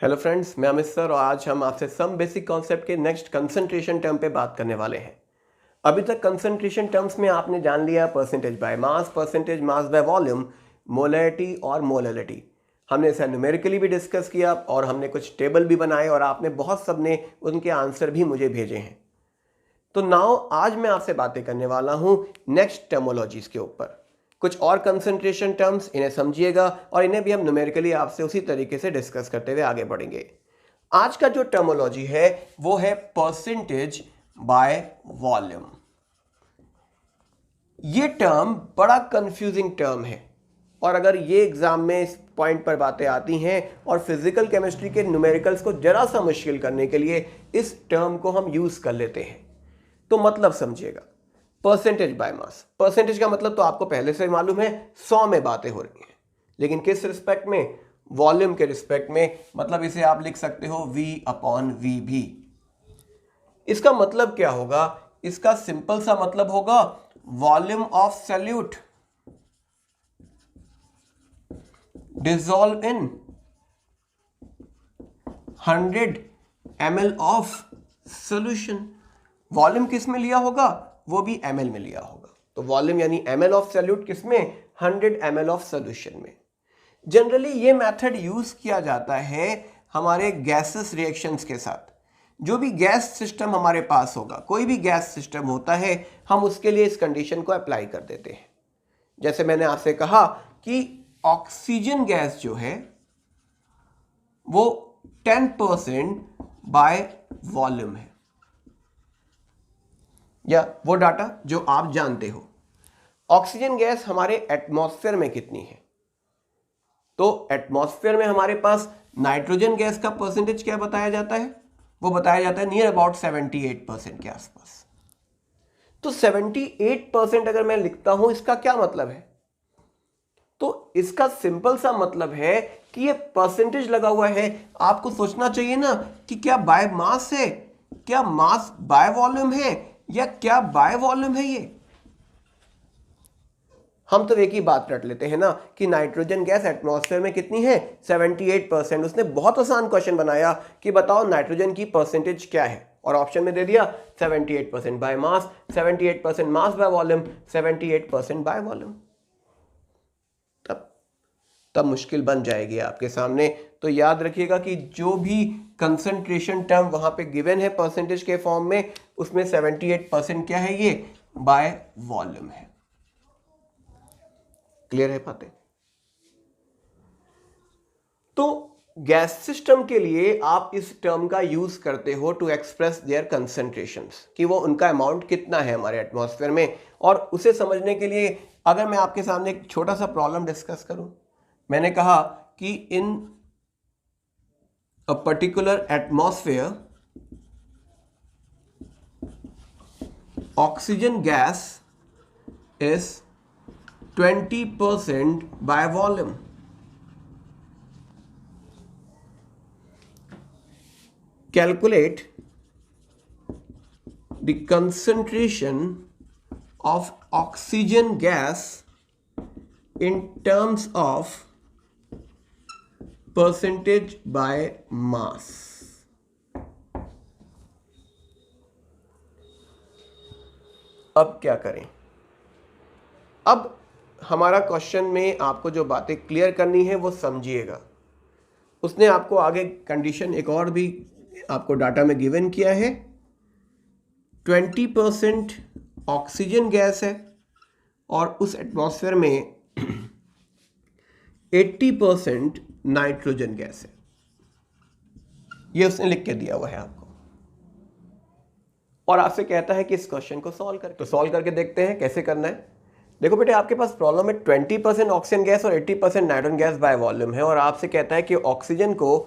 Hello friends, मैं Amit sir और आज हम आपसे सम बेसिक कॉन्सेप्ट के नेक्स्ट कंसंट्रेशन टर्म पे बात करने वाले हैं। अभी तक कंसंट्रेशन टर्म्स में आपने जान लिया percentage by mass, percentage mass by volume, molarity और मोलैलिटी। हमने इसे न्यूमेरिकली भी डिस्कस किया और हमने कुछ टेबल भी बनाए और आपने बहुत सबने उनके आंसर भी मुझे भेजे हैं। तो नाउ आज मैं आपसे बातें करने वाला हूं नेक्स्ट टर्मोलॉजीज के ऊपर। कुछ और कंसंट्रेशन टर्म्स, इन्हें समझिएगा और इन्हें भी हम न्यूमेरिकली आपसे उसी तरीके से डिस्कस करते हुए आगे बढ़ेंगे। आज का जो टर्मोलॉजी है वो है परसेंटेज बाय वॉल्यूम। ये टर्म बड़ा कंफ्यूजिंग टर्म है और अगर ये एग्जाम में इस पॉइंट पर बातें आती हैं और फिजिकल केमिस्ट्री के न्यूमेरिकल्स को जरा सा मुश्किल करने के लिए इस टर्म को हम यूज कर लेते हैं। तो मतलब समझिएगा, परसेंटेज बाय मास, परसेंटेज का मतलब तो आपको पहले से मालूम है, 100 में बातें हो रही हैं, लेकिन किस रिस्पेक्ट में? वॉल्यूम के रिस्पेक्ट में। मतलब इसे आप लिख सकते हो V अपॉन V भी। इसका मतलब क्या होगा? इसका सिंपल सा मतलब होगा volume of solute dissolve in 100 ml of solution. Volume किस में लिया होगा? वो भी ml में लिया होगा। तो वॉल्यूम यानी ml ऑफ सॉल्यूट किस में? 100 ml ऑफ सॉल्यूशन में। जनरली ये मेथड यूज किया जाता है हमारे गैसेस रिएक्शंस के साथ। जो भी गैस सिस्टम हमारे पास होगा, कोई भी गैस सिस्टम होता है, हम उसके लिए इस कंडीशन को अप्लाई कर देते हैं। जैसे मैंने आपसे कहा कि ऑक्सीजन गैस जो है वो 10% बाय वॉल्यूम है, या वो डाटा जो आप जानते हो। ऑक्सीजन गैस हमारे एटमॉस्फेयर में कितनी है? तो एटमॉस्फेयर में हमारे पास नाइट्रोजन गैस का परसेंटेज क्या बताया जाता है? वो बताया जाता है नियर अबाउट 78% के आसपास। तो 78% अगर मैं लिखता हूं, इसका क्या मतलब है? तो इसका सिंपल सा मतलब है कि ये परसेंटेज लगा हुआ है। आपको सोचना चाहिए ना कि क्या बाय मास है, क्या मास बाय वॉल्यूम है, या क्या बाय वॉल्यूम है। ये हम तो एक ही बात रट लेते हैं ना कि नाइट्रोजन गैस एटमॉस्फेयर में कितनी है? 78%। उसने बहुत आसान क्वेश्चन बनाया कि बताओ नाइट्रोजन की परसेंटेज क्या है, और ऑप्शन में दे दिया 78% by mass, 78% mass by volume, 78% by volume. तब मुश्किल बन जाएगी आपके सामने। तो याद रखिएगा कि जो भी कंसंट्रेशन टर्म वहां पे गिवन है परसेंटेज के फॉर्म में, उसमें 78% क्या है? ये बाय वॉल्यूम है। क्लियर है बातें? तो गैस सिस्टम के लिए आप इस टर्म का यूज करते हो टू एक्सप्रेस देयर कंसंट्रेशंस, कि वो उनका अमाउंट कितना है हमारे एटमॉस्फेयर में। और उसे समझने के लिए अगर मैं आपके सामने एक छोटा सा प्रॉब्लम डिस्कस करूं, मैंने कहा कि in a particular atmosphere oxygen gas is 20% by volume. Calculate the concentration of oxygen gas in terms of percentage by mass. अब क्या करें? अब हमारा क्वेश्चन में आपको जो बातें क्लियर करनी है वो समझिएगा। उसने आपको आगे कंडीशन एक और भी आपको डाटा में गिवन किया है। 20% ऑक्सीजन गैस है और उस एटमॉस्फेयर में 80% नाइट्रोजन गैस है। ये उसने लिख के दिया हुआ है आपको, और आपसे कहता है कि इस क्वेश्चन को सॉल्व करके, तो सॉल्व करके देखते हैं कैसे करना है। देखो बेटे, आपके पास प्रॉब्लम है 20% ऑक्सीजन गैस और 80% नाइट्रोजन गैस बाय वॉल्यूम है, और आपसे कहता है कि ऑक्सीजन को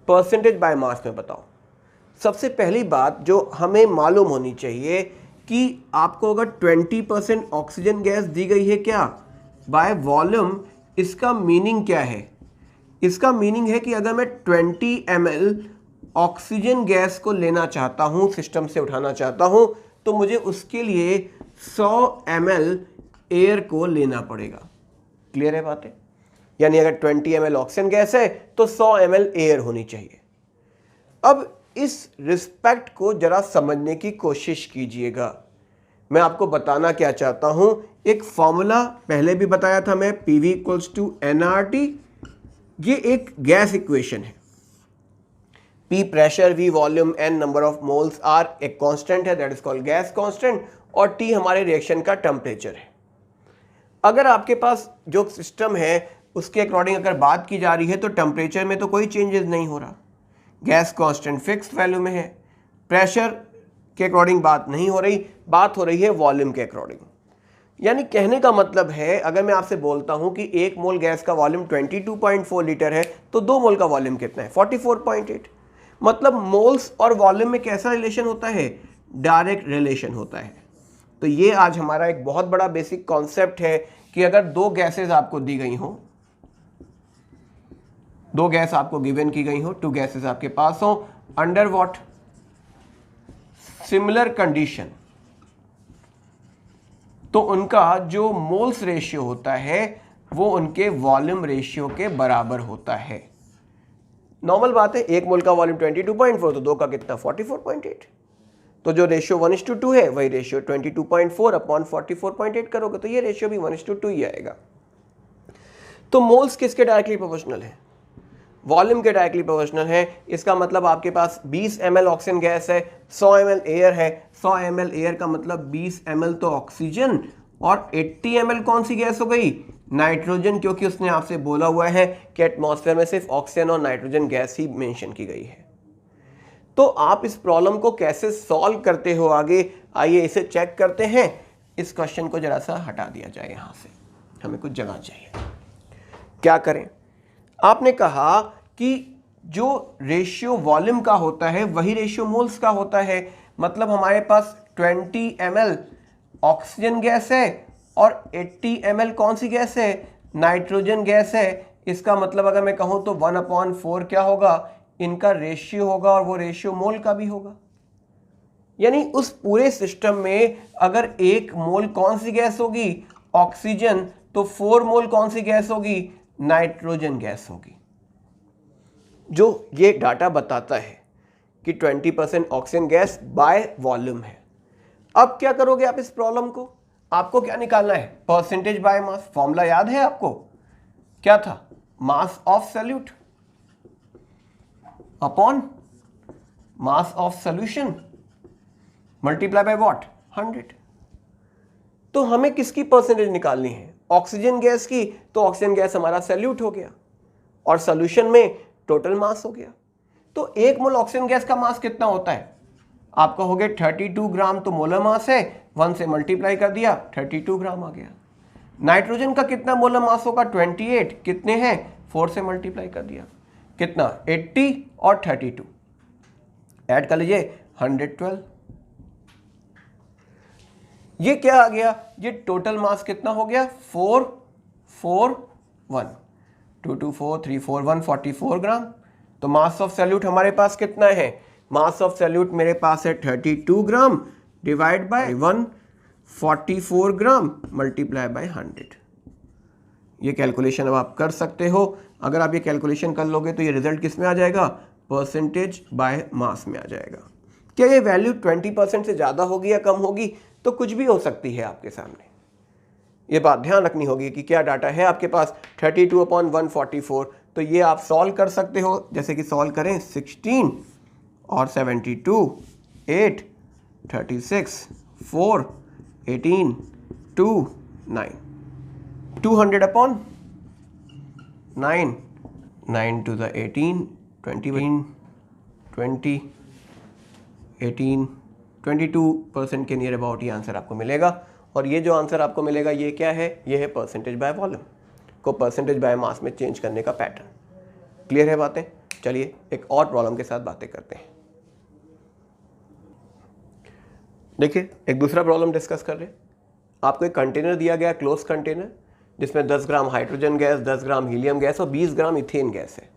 परसेंटेज बाय मास में बताओ। सबसे पहली बात जो हमें मालूम होनी चाहिए कि आपको अगर 20% ऑक्सीजन गैस दी गई है क्या बाय वॉल्यूम, इसका मीनिंग क्या है? इसका मीनिंग है कि अगर मैं 20 ml ऑक्सीजन गैस को लेना चाहता हूं, सिस्टम से उठाना चाहता हूं, तो मुझे उसके लिए 100 ml एयर को लेना पड़ेगा। क्लियर है बातें? यानी अगर 20 ml ऑक्सीजन गैस है तो 100 ml एयर होनी चाहिए। अब इस रिस्पेक्ट को जरा समझने की कोशिश कीजिएगा। मैं आपको बताना क्या चाहता हूं, एक फॉर्मूला पहले भी बताया था मैं, PV इक्वल्स टू nRT। ये एक गैस इक्वेशन है। P pressure, V volume, N number of moles, R एक कांस्टेंट है, that is called gas constant, और T हमारे रिएक्शन का टेम्परेचर है। अगर आपके पास जो सिस्टम है उसके अकॉर्डिंग अगर बात की जा रही है तो टेम्परेचर में तो कोई चेंजेस नहीं हो रहा, गैस कांस्टेंट फिक्स वैल्यू में है। प्रेशर के अकॉर्डिंग बात नहीं हो रही, बात हो रही है वॉल्यूम के अकॉर्डिंग। यानी कहने का मतलब है, अगर मैं आपसे बोलता हूं कि 1 मोल गैस का वॉल्यूम 22.4 लीटर है तो 2 मोल का वॉल्यूम कितना है, 44.8। मतलब मोल्स और वॉल्यूम में कैसा रिलेशन होता है, डायरेक्ट रिलेशन होता है। तो ये आज हमारा एक बहुत बड़ा बेसिक कॉन्सेप्ट है कि अगर दो गैसेस आपको दी गई हो, दो गैस आपको गिवन की गई हो, 2 गैसेस आपके पास हो, अंडर व्हाट सिमिलर कंडीशन, तो उनका जो मोल्स रेशियो होता है वो उनके वॉल्यूम रेशियो के बराबर होता है। नॉर्मल बात है, 1 मोल का वॉल्यूम 22.4 तो 2 का कितना, 44.8। तो जो रेशियो 1:2 है वही रेशियो 22.4 अपॉन 44.8 करोगे तो ये रेशियो भी 1:2 ही आएगा। तो मोल्स किसके डायरेक्टली प्रोपोर्शनल है, वॉल्यूम के डायरेक्टली प्रोपोर्शनल है। इसका मतलब आपके पास 20 ml ऑक्सीजन गैस है, 100 ml एयर है। 100 ml एयर का मतलब 20 ml तो ऑक्सीजन, और 80 ml कौन सी गैस हो गई, नाइट्रोजन, क्योंकि उसने आपसे बोला हुआ है कि एटमॉस्फेयर में सिर्फ ऑक्सीजन और नाइट्रोजन गैस ही मेंशन की गई है। तो आप इस प्रॉब्लम को कैसे सॉल्व करते हो आगे, आइए इसे चेक करते हैं। इस क्वेश्चन को जरा सा हटा दिया जाए यहां से, हमें कुछ जगह चाहिए। क्या करें, आपने कहा कि जो रेशियो वॉल्यूम का होता है वही रेशियो मोल्स का होता है। मतलब हमारे पास 20 ml ऑक्सीजन गैस है और 80 ml कौन सी गैस है, नाइट्रोजन गैस है। इसका मतलब अगर मैं कहूं तो 1/4 क्या होगा, इनका रेशियो होगा, और वो रेशियो मोल का भी होगा। यानी उस पूरे सिस्टम में अगर 1 मोल कौन सी गैस होगी, ऑक्सीजन, तो 4 मोल कौन सी गैस होगी, नाइट्रोजन गैस होगी। जो ये डाटा बताता है कि 20% ऑक्सीजन गैस बाय वॉल्यूम है। अब क्या करोगे आप इस प्रॉब्लम को, आपको क्या निकालना है, परसेंटेज बाय मास। फॉर्मूला याद है आपको, क्या था, mass of solute upon mass of solution multiply by what, 100। तो हमें किसकी परसेंटेज निकालनी है, ऑक्सीजन गैस की। तो ऑक्सीजन गैस हमारा सॉल्यूट हो गया और सॉल्यूशन में टोटल मास हो गया। तो 1 मोल ऑक्सीजन गैस का मास कितना होता है, आप कहोगे 32 ग्राम, तो मोलर मास है, 1 से मल्टीप्लाई कर दिया 32 ग्राम आ गया। नाइट्रोजन का कितना मोलर मास होगा, 28, कितने हैं, 4 से मल्टीप्लाई कर दिया, कितना, 80 और 32 ऐड कर लीजिए 112। ये क्या आ गया, ये टोटल मास कितना हो गया, 441, 2 2 4 3 4 1 44 ग्राम। तो मास ऑफ सॉल्यूट हमारे पास कितना है, मास ऑफ सॉल्यूट मेरे पास है 32 gram divide by 144 gram multiply by 100। ये कैलकुलेशन अब आप कर सकते हो। अगर आप ये कैलकुलेशन कर लोगे तो ये रिजल्ट किस में आ जाएगा, परसेंटेज बाय मास में आ जाएगा। क्या ये वैल्यू 20% से ज़्यादा होगी या कम होगी, तो कुछ भी हो सकती है आपके सामने। ये बात ध्यान रखनी होगी कि क्या डाटा है आपके पास, 32/144। तो ये आप सॉल्व कर सकते हो, जैसे कि सॉल्व करें 16 और 72, 8, 36, 4, 18, 2, 9, 200/9, 9 to the 18, 20, 18, 22% के नियर अबाउट ये आंसर आपको मिलेगा। और ये जो आंसर आपको मिलेगा ये क्या है, ये है परसेंटेज बाय वॉल्यूम को परसेंटेज बाय मास में चेंज करने का पैटर्न। क्लियर है बातें, चलिए एक और प्रॉब्लम के साथ बातें करते हैं। देखिए एक दूसरा प्रॉब्लम डिस्कस कर रहे हैं। आपको एक कंटेनर दिया गया, क्लोज कंटेनर, जिसमें 10 ग्राम हाइड्रोजन गैस, 10 ग्राम हीलियम गैस और 20 ग्राम इथेन गैस है।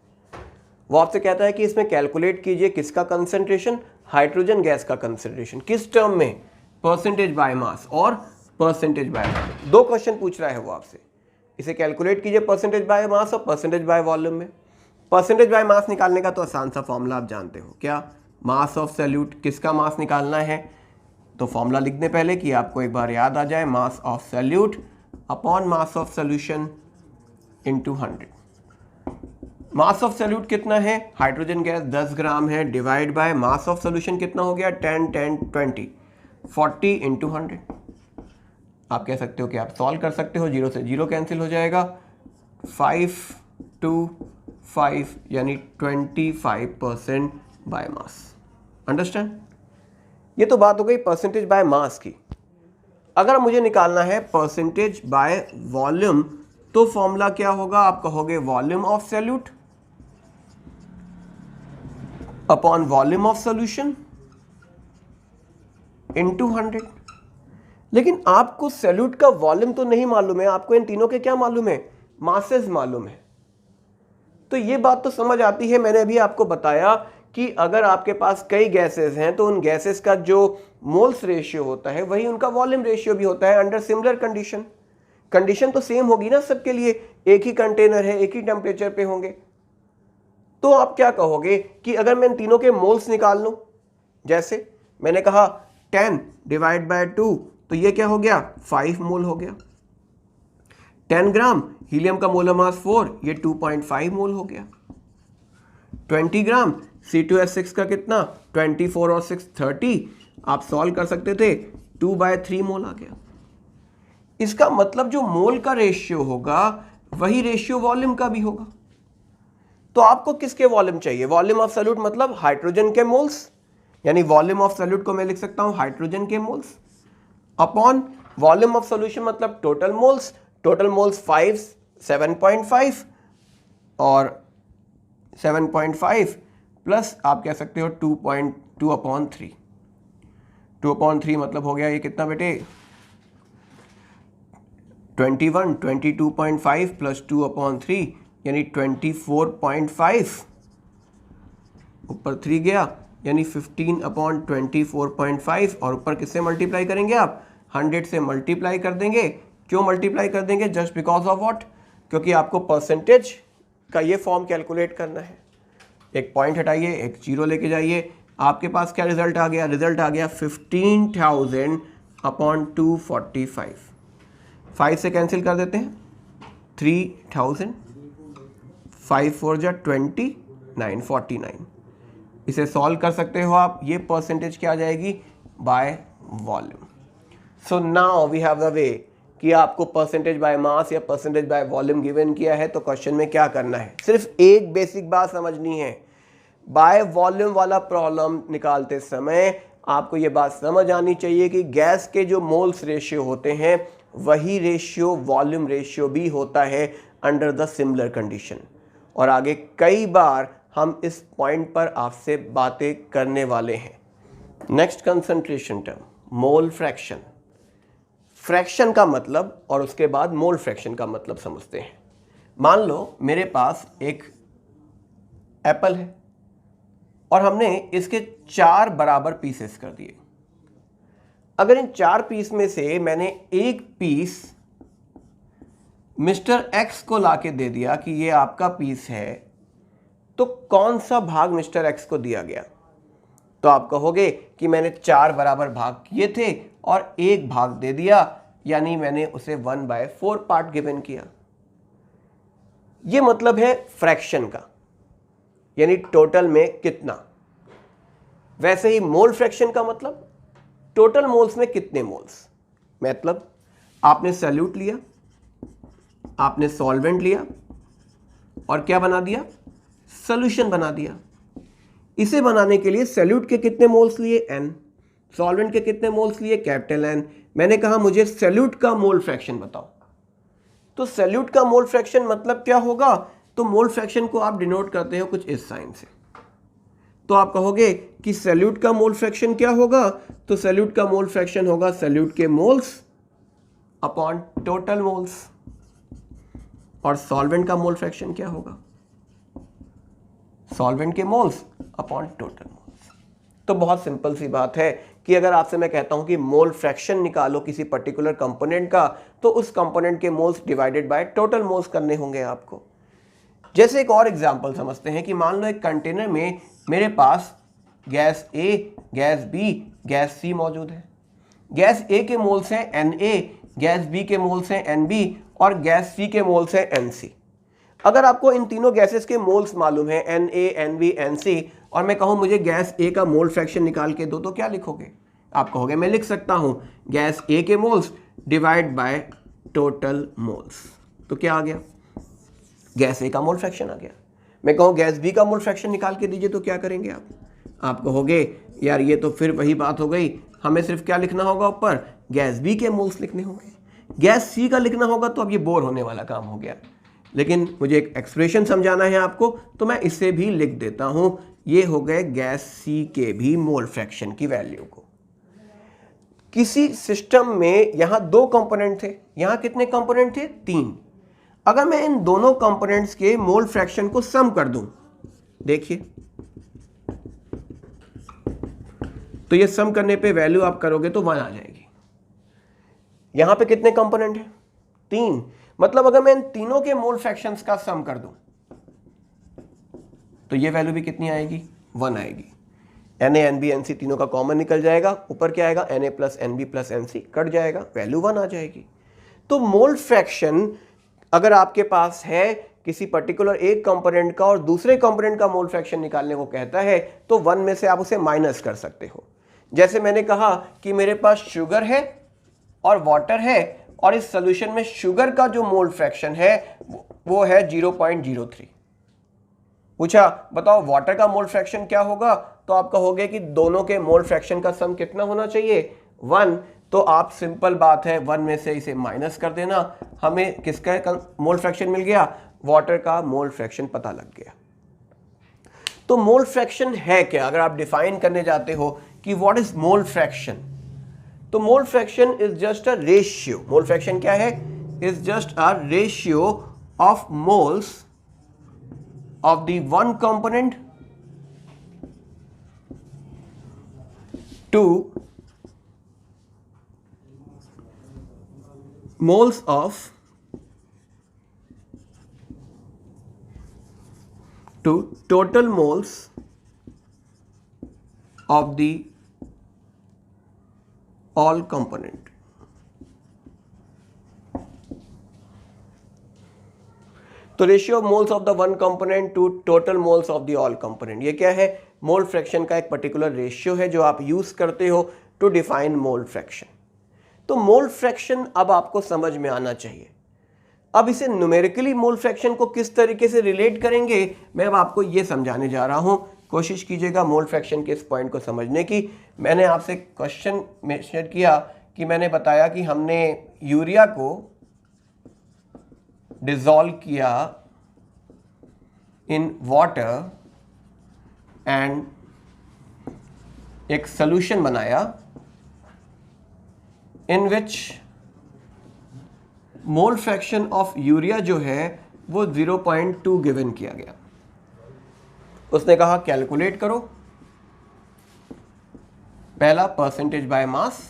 वो आपसे कहता है कि इसमें कैलकुलेट कीजिए किसका कंसंट्रेशन, हाइड्रोजन गैस का कंसंट्रेशन, किस टर्म में, परसेंटेज बाय मास और परसेंटेज बाय वॉल्यूम। 2 क्वेश्चन पूछ रहा है वो आपसे, इसे कैलकुलेट कीजिए परसेंटेज बाय मास और परसेंटेज बाय वॉल्यूम में। परसेंटेज बाय मास निकालने का तो आसान सा फॉर्मूला आप जानते हो, क्या? मास ऑफ सॉल्यूट, किसका मास निकालना है? तो फॉर्मूला लिखने पहले कि आपको एक बार याद आ जाए, mass of solute upon mass of solution into 100। Mass of solute कितना है? हाइड्रोजन गैस 10 ग्राम है, divide by mass of solution कितना हो गया? 10 10 20 40 इंटू 100। आप कह सकते हो कि आप सॉल्व कर सकते हो, 0 से 0 कैंसिल हो जाएगा, 5 to 5 यानी 25% बाय मास। अंडरस्टैंड? ये तो बात हो गई परसेंटेज बाय मास की। अगर मुझे निकालना है परसेंटेज बाय वॉल्यूम, तो फॉर्मूला क्या होगा? आप कहोगे volume of solute upon volume of solution into 100। लेकिन आपको सॉल्यूट का वॉल्यूम तो नहीं मालूम है, आपको इन तीनों के क्या मालूम है? मासेस मालूम है। तो ये बात तो समझ आती है, मैंने अभी आपको बताया कि अगर आपके पास कई गैसेस हैं तो उन गैसेस का जो मोल्स रेशियो होता है वही उनका वॉल्यूम रेशियो भी होता है अंडर सिमिलर कंडीशन। कंडीशन तो सेम होगी ना सबके लिए, एक ही कंटेनर है, एक ही टेम्परेचर पे होंगे। तो आप क्या कहोगे कि अगर मैं इन तीनों के मोल्स निकाल लूं, जैसे मैंने कहा 10 डिवाइड बाय 2, तो ये क्या हो गया? 5 मोल हो गया। 10 ग्राम हीलियम का मोलर मास 4, ये 2.5 मोल हो गया। 20 ग्राम C2H6 का कितना? 24 और 6 30, आप सॉल्व कर सकते थे, 2/3 मोल आ गया। इसका मतलब जो मोल का रेशियो होगा वही रेशियो वॉल्यूम का भी होगा। तो आपको किसके वॉल्यूम चाहिए? वॉल्यूम ऑफ सॉल्यूट मतलब हाइड्रोजन के मोल्स, यानी वॉल्यूम ऑफ सॉल्यूट को मैं लिख सकता हूं हाइड्रोजन के moles, upon volume of solution मतलब टोटल मोल्स। टोटल मोल्स 5 7.5 और 7.5 प्लस आप कह सकते हो 2.2/3। 2/3 मतलब हो गया ये कितना बेटे? 21, 22.5 प्लस 2/3 यानी 24.5, ऊपर 3 गया यानी 15/24.5, और ऊपर किससे मल्टीप्लाई करेंगे आप? 100 से मल्टीप्लाई कर देंगे। क्यों मल्टीप्लाई कर देंगे? Just because of what? क्योंकि आपको परसेंटेज का ये फॉर्म कैलकुलेट करना है। एक पॉइंट हटाइए, एक जीरो लेके जाइए, आपके पास क्या रिजल्ट आ गया? रिजल्ट आ गया 15,000/245। 5 से कैंसिल कर देते हैं, 3000, 5 4 जा 20, 9 49। इसे सॉल्व कर सकते हो आप। ये परसेंटेज क्या आ जाएगी? By volume. So now we have the way कि आपको परसेंटेज बाय मास या परसेंटेज बाय वॉल्यूम गिवन किया है, तो क्वेश्चन में क्या करना है? सिर्फ एक बेसिक बात समझनी है। बाय वॉल्यूम वाला प्रॉब्लम निकालते समय आपको ये बात समझ आनी चाहिए कि गैस के जो मोल्स रेशियो होते हैं वही रेशियो वॉल्यूम रेशियो भी होता है अंडर द सिमिलर कंडीशन। और आगे कई बार हम इस पॉइंट पर आपसे बातें करने वाले हैं। Next concentration term, mole fraction. Fraction का मतलब और उसके बाद मोल फ्रैक्शन का मतलब समझते हैं। मान लो मेरे पास एक एप्पल है और हमने इसके 4 बराबर पीसेस कर दिए। अगर इन 4 पीस में से मैंने एक पीस मिस्टर एक्स को लाके दे दिया कि ये आपका पीस है, तो कौन सा भाग मिस्टर एक्स को दिया गया? तो आप कहोगे कि मैंने 4 बराबर भाग किए थे और एक भाग दे दिया, यानी मैंने उसे 1/4 पार्ट गिवन किया। ये मतलब है फ्रैक्शन का, यानी टोटल में कितना। वैसे ही मोल फ्रैक्शन का मतलब टोटल मोल्स में कितने मोल्स। मतलब आपने सॉल्यूट लिया, आपने सॉल्वेंट लिया और क्या बना दिया? सॉल्यूशन बना दिया। इसे बनाने के लिए सॉल्यूट के कितने मोल्स लिए? n। सॉल्वेंट के कितने मोल्स लिए? Capital N। मैंने कहा मुझे सॉल्यूट का मोल फ्रैक्शन बताओ। तो सॉल्यूट का मोल फ्रैक्शन मतलब क्या होगा? तो मोल फ्रैक्शन को आप डिनोट करते हो कुछ इस साइन से। तो आप कहोगे कि सॉल्यूट का मोल फ्रैक्शन क्या होगा? तो सॉल्यूट का मोल फ्रैक्शन होगा सॉल्यूट के मोल्स अपॉन टोटल मोल्स। और सॉल्वेंट का मोल फ्रैक्शन क्या होगा? सॉल्वेंट के मोल्स अपॉन टोटल मोल्स। तो बहुत सिंपल सी बात है कि अगर आपसे मैं कहता हूं कि मोल फ्रैक्शन निकालो किसी पर्टिकुलर कंपोनेंट का, तो उस कंपोनेंट के moles divided by total moles करने होंगे आपको। जैसे एक और एग्जांपल समझते हैं कि मान लो एक कंटेनर में मेरे पास gas A, gas B, gas C मौजूद है। गैस A के मोल्स हैं Na, गैस B के मोल्स हैं Nb और गैस C के मोल्स हैं Nc। अगर आपको इन तीनों गैसेस के मोल्स मालूम है Na, Nb, Nc और मैं कहूँ मुझे गैस A का मोल फ्रैक्शन निकाल के दो तो क्या लिखोगे? आप कहोगे मैं लिख सकता हूँ गैस A के moles divide by total moles. तो क्या आ गया? गैस A का मोल फ्रैक्शन आ गया। मैं कहूँ गैस B का मोल फ्रैक्शन निकाल के दीजिए तो क्या करेंगे आप? आप कहोगे यार ये तो फिर वही बात हो गई, हमें सिर्फ क्या लिखना होगा ऊपर? गैस B के मोल्स लिखने होंगे। गैस C का लिखना होगा तो अब ये बोर होने वाला काम हो गया। लेकिन मुझे एक एक्सप्रेशन समझाना है आपको तो मैं इसे भी लिख देता हूं। ये हो गए गैस C के भी मोल फ्रैक्शन की वैल्यू को। किसी सिस्टम में यहां दो कंपोनेंट थे, यहां कितने कंपोनेंट थे? 3। अगर मैं इन दोनों कंपोनेंट्स के मोल फ्रैक्शन को सम कर दूं, देखिए तो ये सम करने पे वैल्यू आप करोगे तो 1 आ जाएगी। यहां पे कितने कंपोनेंट हैं? 3। मतलब अगर मैं इन तीनों के मोल फ्रैक्शंस का सम कर दूं तो ये वैल्यू भी कितनी आएगी? 1 आएगी। Na, Nb, Nc तीनों का कॉमन निकल जाएगा, ऊपर क्या आएगा? Na plus Nb plus Nc cut जाएगा, वैल्यू 1 आ जाएगी। तो मोल फ्रैक्शन अगर आपके पास है किसी पर्टिकुलर एक कंपोनेंट का और दूसरे कंपोनेंट का मोल फ्रैक्शन निकालने को कहता है तो 1 में से आप उसे माइनस कर सकते हो। जैसे मैंने कहा कि मेरे पास शुगर है और वाटर है और इस सॉल्यूशन में शुगर का जो मोल फ्रैक्शन है वो है 0.03। पूछा बताओ वाटर का मोल फ्रैक्शन क्या होगा, तो आप कहोगे कि दोनों के मोल फ्रैक्शन का सम कितना होना चाहिए? 1। तो आप सिंपल बात है 1 में से इसे माइनस कर देना, हमें किसका मोल फ्रैक्शन मिल गया? वाटर का मोल फ्रैक्शन पता लग गया। तो मोल फ्रैक्शन है क्या? अगर आप डिफाइन करने जाते हो कि व्हाट इज मोल फ्रैक्शन, तो mole fraction is just a ratio. Mole fraction क्या है? Is just a ratio of moles of the one component to moles of to total moles of the all component। तो ratio of moles of the one component to total moles of the all component, ये क्या है? Mole fraction का एक particular ratio है जो आप use करते हो टू डिफाइन मोल फ्रैक्शन। तो मोल फ्रैक्शन अब आपको समझ में आना चाहिए। अब इसे न्यूमेरिकली मोल फ्रैक्शन को किस तरीके से रिलेट करेंगे मैं अब आपको ये समझाने जा रहा हूं। कोशिश कीजिएगा मोल फ्रैक्शन के इस पॉइंट को समझने की। मैंने आपसे क्वेश्चन मेंशन किया कि मैंने बताया कि हमने यूरिया को डिसॉल्व किया इन वाटर एंड एक सॉल्यूशन बनाया इन विच मोल फ्रैक्शन ऑफ यूरिया जो है वो 0.2 गिवन किया गया। उसने कहा कैलकुलेट करो, पहला परसेंटेज बाय मास,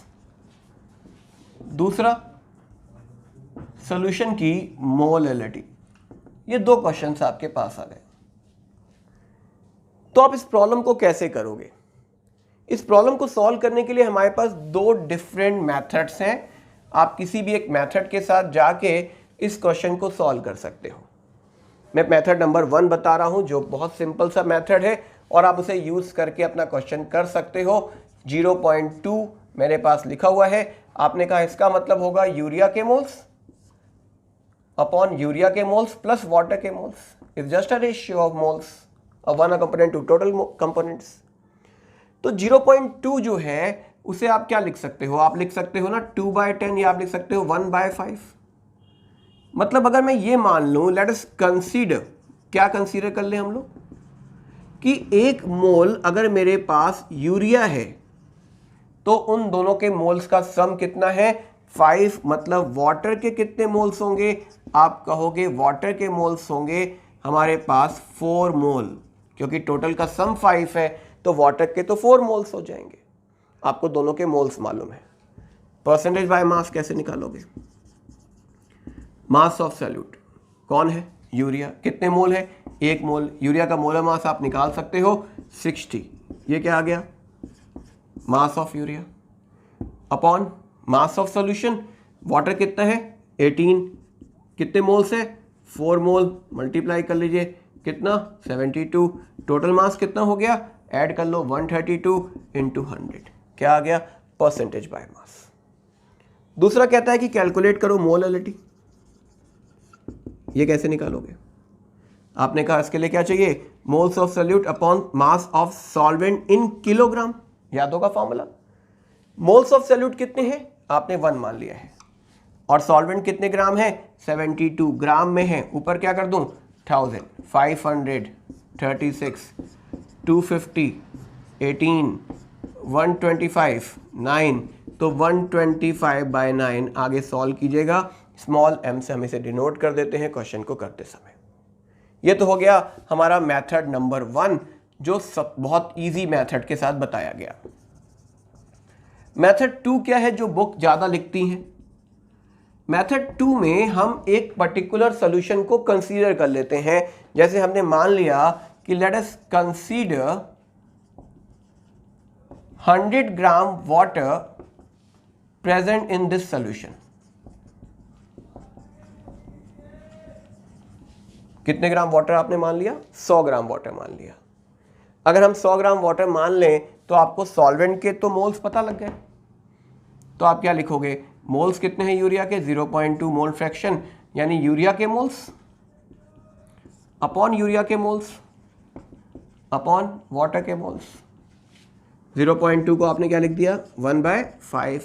दूसरा सॉल्यूशन की मोलैलिटी। ये 2 क्वेश्चंस आपके पास आ गए। तो आप इस प्रॉब्लम को कैसे करोगे? इस प्रॉब्लम को सॉल्व करने के लिए हमारे पास 2 डिफरेंट मेथड्स हैं। आप किसी भी एक मेथड के साथ जाके इस क्वेश्चन को सॉल्व कर सकते हो। मैं मेथड नंबर 1 बता रहा हूं जो बहुत सिंपल सा मेथड है और आप उसे यूज करके अपना क्वेश्चन कर सकते हो। 0.2 मेरे पास लिखा हुआ है, आपने कहा इसका मतलब होगा यूरिया के मोल्स अपॉन यूरिया के मोल्स प्लस वाटर के moles is just a ratio of moles of one component to total components. तो 0.2 जो है उसे आप क्या लिख सकते हो? आप लिख सकते हो ना 2/10 या आप लिख सकते हो 1/5। मतलब अगर मैं ये मान लूं, लेट अस कंसीडर, क्या कंसीडर कर ले हम लोग कि 1 मोल अगर मेरे पास यूरिया है तो उन दोनों के मोल्स का सम कितना है? 5। मतलब वाटर के कितने मोल्स होंगे? आप कहोगे वाटर के मोल्स होंगे हमारे पास 4 मोल, क्योंकि टोटल का सम 5 है तो वाटर के तो 4 मोल्स हो जाएंगे। आपको दोनों के मोल्स मालूम है। परसेंटेज बाय मास कैसे निकालोगे? मास ऑफ सॉल्यूट कौन है? यूरिया। कितने मोल है? 1 मोल। यूरिया का मोलर मास आप निकाल सकते हो 60। ये क्या आ गया? Mass of urea upon mass of solution. Water कितना है? 18। कितने मोल्स है? 4 मोल। मल्टीप्लाई कर लीजिए, कितना? 72। टोटल मास कितना हो गया? ऐड कर लो, 132 इंटू 100। क्या आ गया? Percentage by mass. दूसरा कहता है कि कैलकुलेट करो मोलैलिटी। ये कैसे निकालोगे? आपने कहा इसके लिए क्या चाहिए? Moles of solute upon mass of solvent in kilogram. याद होगा फॉर्मूला। मोल्स ऑफ सॉल्यूट कितने हैं? आपने 1 मान लिया है। और सॉल्वेंट कितने ग्राम है? 72 ग्राम में है। ऊपर क्या कर दूं? 1000, 500, 36, 250, 18, 125, 9। तो 125 बाय 9 आगे सॉल्व कीजिएगा। स्मॉल m से हम इसे डिनोट कर देते हैं क्वेश्चन को करते समय। ये तो हो गया हमारा मेथड नंबर 1, जो बहुत इजी मेथड के साथ बताया गया। मेथड 2 क्या है जो बुक ज़्यादा लिखती हैं? मेथड 2 में हम एक पर्टिकुलर सॉल्यूशन को कंसीडर कर लेते हैं। जैसे हमने मान लिया कि let us consider 100 gram water present in this solution. कितने ग्राम वाटर आपने मान लिया? 100 ग्राम वाटर मान लिया। अगर हम 100 ग्राम वाटर मान लें तो आपको सॉल्वेंट के तो मोल्स पता लग गए। तो आप क्या लिखोगे? मोल्स कितने हैं यूरिया के? 0.2 मोल फ्रैक्शन, यानी यूरिया के मोल्स अपॉन यूरिया के मोल्स अपॉन वाटर के मोल्स। 0.2 को आपने क्या लिख दिया? 1/5।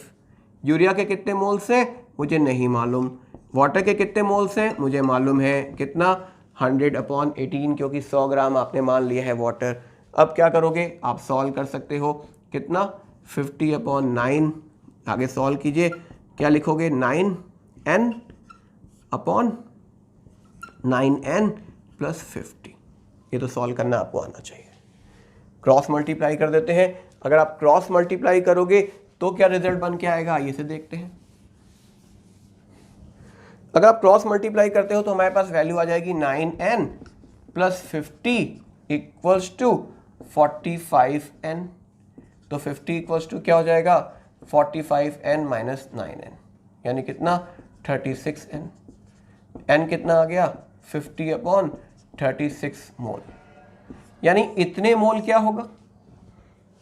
यूरिया के कितने मोल्स हैं? मुझे नहीं मालूम। वाटर के कितने मोल्स हैं? मुझे मालूम है। कितना? 100/18, क्योंकि 100 ग्राम आपने मान लिया है वाटर। अब क्या करोगे? आप सॉल्व कर सकते हो। कितना? 50/9। आगे सॉल्व कीजिए। क्या लिखोगे? 9n upon 9n plus 50। ये तो सॉल्व करना आपको आना चाहिए। क्रॉस मल्टीप्लाई कर देते हैं। अगर आप क्रॉस मल्टीप्लाई करोगे तो क्या रिजल्ट बन के आएगा? आइए से देखते हैं। अगर आप क्रॉस मल्टीप्लाई करते हो तो हमारे पास वैल्यू आ जाएगी 9n plus 50 equals to 45n। तो 50 इक्वल्स टू क्या हो जाएगा? 45n माइनस 9n, यानी कितना? 36n। n कितना आ गया? 50/36 मोल। यानी इतने मोल क्या होगा?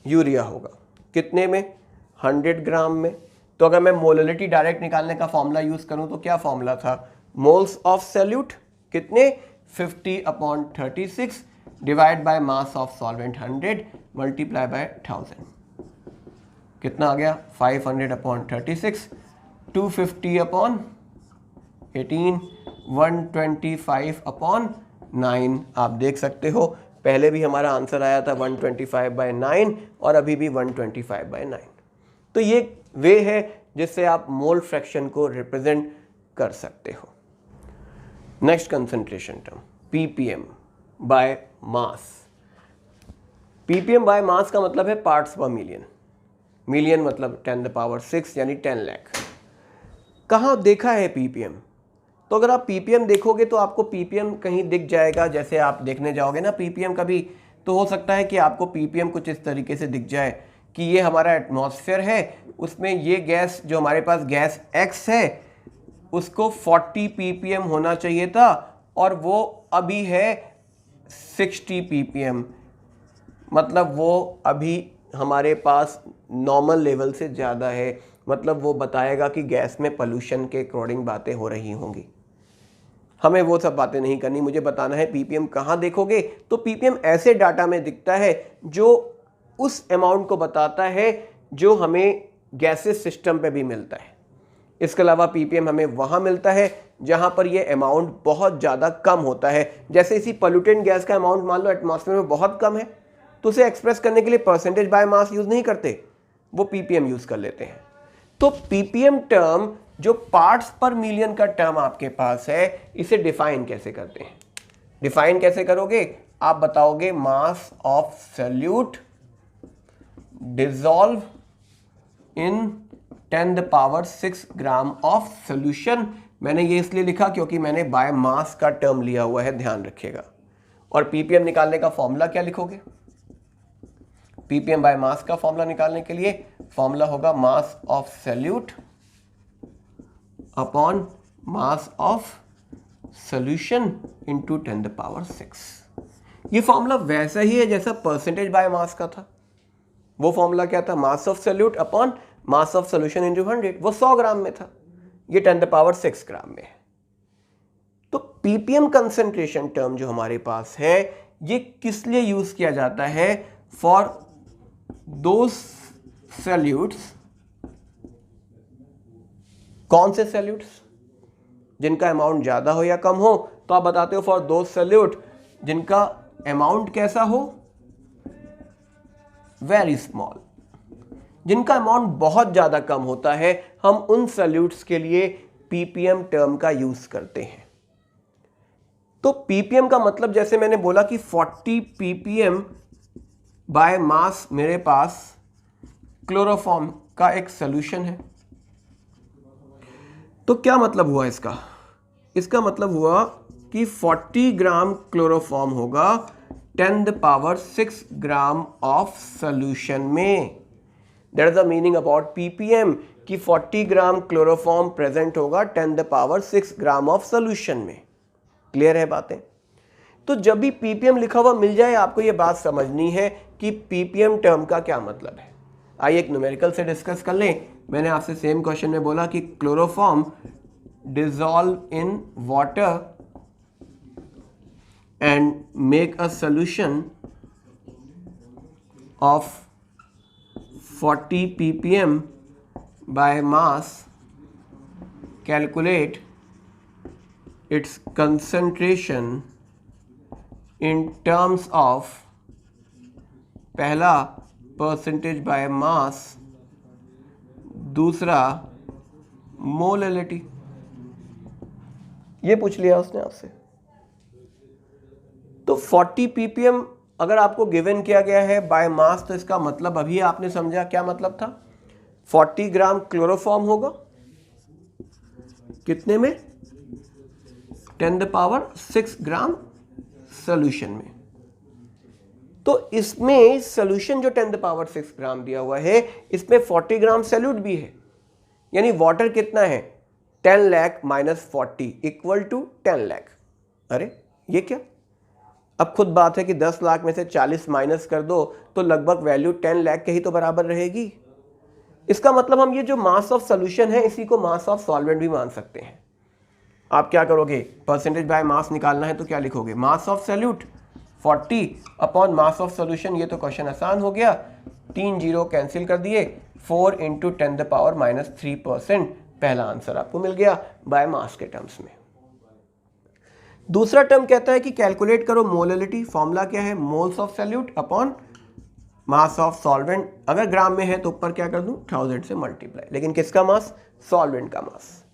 यूरिया होगा। कितने में? 100 ग्राम में। तो अगर मैं मोलैलिटी डायरेक्ट निकालने का फॉर्मूला यूज करूं तो क्या फॉर्मूला था? मोल्स ऑफ सॉल्यूट कितने? 50/36 divide by mass of solvent 100 multiply by 1000। कितना आ गया? 500/36, 250/18, 125/9। आप देख सकते हो पहले भी हमारा आंसर आया था 125/9 और अभी भी 125/9। तो ये वे है जिससे आप मोल फ्रैक्शन को रिप्रेजेंट कर सकते हो। Next concentration term ppm by mass. ppm by mass का मतलब है पार्ट्स पर मिलियन। मिलियन मतलब 10⁶ यानी 10 लाख। कहाँ देखा है ppm? तो अगर आप ppm देखोगे तो आपको ppm कहीं दिख जाएगा। जैसे आप देखने जाओगे ना ppm कभी, तो हो सकता है कि आपको ppm कुछ इस तरीके से दिख जाए कि ये हमारा एटमॉस्फेयर है, उसमें ये गैस जो हमारे पास गैस X है उसको 40 ppm होना चाहिए था और वो अभी है 60 ppm। मतलब वो अभी हमारे पास नॉर्मल लेवल से ज़्यादा है। मतलब वो बताएगा कि गैस में पोल्यूशन के अकॉर्डिंग बातें हो रही होंगी। हमें वो सब बातें नहीं करनी, मुझे बताना है ppm कहाँ देखोगे। तो ppm ऐसे डाटा में दिखता है जो उस अमाउंट को बताता है जो हमें गैसेस सिस्टम पे भी मिलता है। इसके अलावा ppm हमें वहाँ मिलता है जहाँ पर ये अमाउंट बहुत ज़्यादा कम होता है। जैसे इसी पोल्यूटेंट गैस का अमाउंट मान लो एटमॉस्फेयर में बहुत कम है, तो उसे एक्सप्रेस करने के लिए परसेंटेज बाय मास यूज़ नहीं करते, वो ppm यूज़ कर लेते हैं। तो ppm टर्म जो पार्ट्स पर मिलियन का टर्म आपके पास है, इसे डिफाइन कैसे करते हैं? डिफाइन कैसे करोगे? आप बताओगे mass of solute dissolve in 10⁶ gram of solution मैंने ये इसलिए लिखा क्योंकि मैंने बाय मास का टर्म लिया हुआ है, ध्यान रखिएगा। और पीपीएम निकालने का फॉर्मूला क्या लिखोगे? पीपीएम बाय मास का फॉर्मूला निकालने के लिए फॉर्मूला होगा mass of solute upon mass of solution into 10⁶। ये फॉर्मूला वैसा ही है जैसा परसेंटेज बाय मास का था। वो फॉर्मूला क्या था? Mass of solute upon mass of solution into 100। वो 100 ग्राम में था, ये 10⁶ ग्राम में है। तो पीपीएम कंसंट्रेशन टर्म जो हमारे पास है, ये किस लिए यूज किया जाता है? फॉर दोज सॉल्यूट्स, कौन से सॉल्यूट्स? जिनका अमाउंट ज्यादा हो या कम हो। तो आप बताते हो फॉर दोज सॉल्यूट जिनका अमाउंट कैसा हो? Very small. जिनका अमाउंट बहुत ज्यादा कम होता है, हम उन सॉल्यूट्स के लिए पीपीएम टर्म का यूज करते हैं। तो पीपीएम का मतलब जैसे मैंने बोला कि 40 पीपीएम बाय मास मेरे पास क्लोरोफॉर्म का एक सॉल्यूशन है। तो क्या मतलब हुआ इसका? इसका मतलब हुआ कि 40 ग्राम क्लोरोफॉर्म होगा 10⁶ ग्राम ऑफ सॉल्यूशन में। That is the meaning about ppm कि 40 ग्राम क्लोरोफॉर्म प्रेजेंट होगा 10⁶ ग्राम ऑफ सॉल्यूशन में। क्लियर है बातें? तो जब भी पीपीएम लिखा हुआ मिल जाए, आपको यह बात समझनी है कि पीपीएम टर्म का क्या मतलब है। आइए एक न्यूमेरिकल से डिस्कस कर लें। मैंने आपसे सेम क्वेश्चन में बोला कि chloroform dissolve in water and make a solution of 40 ppm by mass, calculate its concentration in terms of पहला परसेंटेज बाय मास, दूसरा मोलैलिटी। ये पूछ लिया उसने आपसे। तो 40 ppm अगर आपको गिवन किया गया है बाय मास, तो इसका मतलब अभी आपने समझा क्या मतलब था? 40 ग्राम क्लोरोफॉर्म होगा कितने में? 10⁶ ग्राम सॉल्यूशन में। तो इसमें सॉल्यूशन जो 10⁶ ग्राम दिया हुआ है, इसमें 40 ग्राम सॉल्यूट भी है। यानी वाटर कितना है? 10 lakh minus 40 equal to 10 lakh. अरे ये क्या? अब खुद बात है कि 10 लाख में से 40 माइनस कर दो तो लगभग वैल्यू 10 लाख के ही तो बराबर रहेगी। इसका मतलब हम ये जो मास ऑफ सॉल्यूशन है, इसी को मास ऑफ सॉल्वेंट भी मान सकते हैं। आप क्या करोगे? परसेंटेज बाय मास निकालना है तो क्या लिखोगे? Mass of solute 40 upon mass of solution. ये तो क्वेश्चन आसान हो गया, 3 जीरो कैंसिल कर दिए, 4 इंटू 10⁻³ पहला आंसर आपको मिल गया बाय मास के टर्म्स में। दूसरा टर्म कहता है कि कैलकुलेट करो मोलैलिटी। फॉर्मूला क्या है? Moles of solute upon mass of solvent. अगर ग्राम में है तो ऊपर क्या कर दूं? 1000 से मल्टीप्लाई। लेकिन किसका मास? सॉल्वेंट का मास।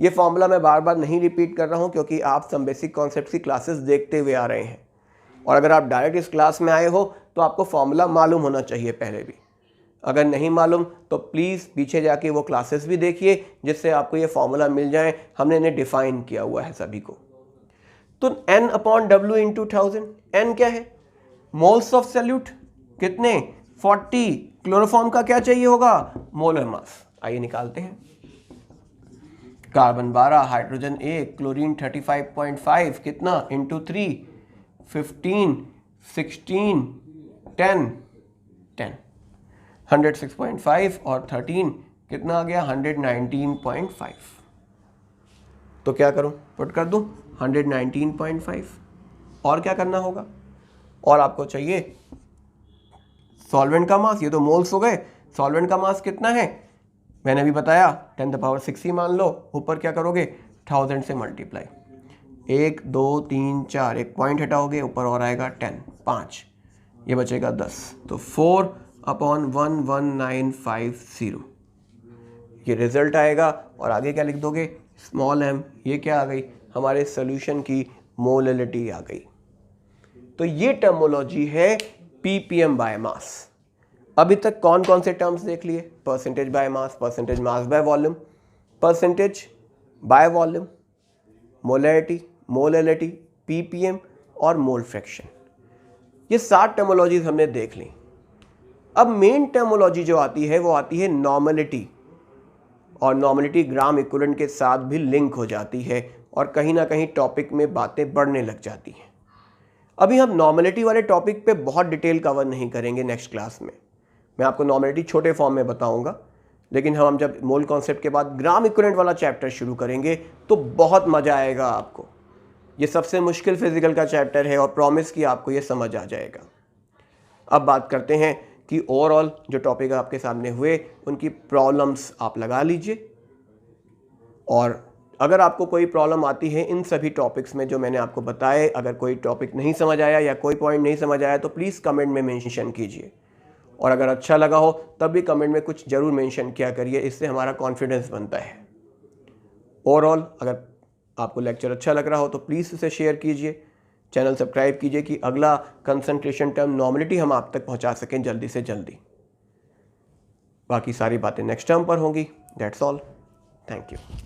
ये फॉर्मूला मैं बार बार नहीं रिपीट कर रहा हूं क्योंकि आप सम बेसिक कॉन्सेप्ट की क्लासेस देखते हुए आ रहे हैं, और अगर आप डायरेक्ट इस क्लास में आए हो तो आपको फॉर्मूला मालूम होना चाहिए पहले भी। अगर नहीं मालूम तो प्लीज़ पीछे जाके वो क्लासेस भी देखिए जिससे आपको ये फॉर्मूला मिल जाए। हमने इन्हें डिफाइन किया हुआ है सभी को। तो N/W इंटू 1000। N क्या है? मोल्स ऑफ सॉल्यूट कितने? 40। क्लोरोफॉर्म का क्या चाहिए होगा? Molar mass. आइए निकालते हैं। कार्बन 12, हाइड्रोजन 1, क्लोरीन 35.5 कितना? इंटू 3, 15, 16, 10, 106.5 और 13 कितना आ गया? 119.5। तो क्या करूं? पुट कर दूं 119.5। और क्या करना होगा? और आपको चाहिए सॉल्वेंट का मास। ये तो मोल्स हो गए। सॉल्वेंट का मास कितना है? मैंने भी बताया 10⁻6 ही मान लो। ऊपर क्या करोगे? 1000 से मल्टीप्लाई। 1 2 3 4, एक पॉइंट हटाओगे, ऊपर और आएगा 10, 5, ये बचेगा 10। तो 4/11950 ये रिजल्ट आएगा। और आगे क्या लिख दोगे? Small m। ये क्या आ गई? हमारे सॉल्यूशन की मोलैलिटी आ गई। तो ये टर्मोलॉजी है पीपीएम बाय मास। अभी तक कौन कौन से टर्म्स देख लिए? Percentage by mass, percentage mass by volume, percentage by volume, molarity, molality, ppm और मोल फ्रैक्शन। ये 7 टर्मोलॉजीज हमने देख ली। अब मेन टर्मोलॉजी जो आती है वो आती है नॉर्मलिटी, और नॉर्मलिटी ग्राम इक्विवेलेंट के साथ भी लिंक हो जाती है और कहीं ना कहीं टॉपिक में बातें बढ़ने लग जाती हैं। अभी हम नॉर्मलिटी वाले टॉपिक पे बहुत डिटेल कवर नहीं करेंगे नेक्स्ट क्लास में। मैं आपको नॉर्मलिटी छोटे फॉर्म में बताऊंगा, लेकिन हम जब मोल कॉन्सेप्ट के बाद ग्राम इक्विवेलेंट वाला चैप्टर शुरू करेंगे तो बहुत मज़ा आएगा आपको। ये सबसे मुश्किल फिजिकल का चैप्टर है और प्रॉमिस कि आपको ये समझ आ जाएगा। अब बात करते हैं कि ओवरऑल जो टॉपिक आपके सामने हुए उनकी प्रॉब्लम्स आप लगा लीजिए, और अगर आपको कोई प्रॉब्लम आती है इन सभी टॉपिक्स में जो मैंने आपको बताए, अगर कोई टॉपिक नहीं समझ आया या कोई पॉइंट नहीं समझ आया तो प्लीज़ कमेंट में मेंशन कीजिए, और अगर अच्छा लगा हो तब भी कमेंट में कुछ ज़रूर मेंशन किया करिए, इससे हमारा कॉन्फिडेंस बनता है। ओवरऑल अगर आपको लेक्चर अच्छा लग रहा हो तो प्लीज़ उसे शेयर कीजिए, चैनल सब्सक्राइब कीजिए कि अगला कंसंट्रेशन टर्म नॉर्मलिटी हम आप तक पहुंचा सकें जल्दी से जल्दी। बाकी सारी बातें नेक्स्ट टर्म पर होंगी। That's all, thank you.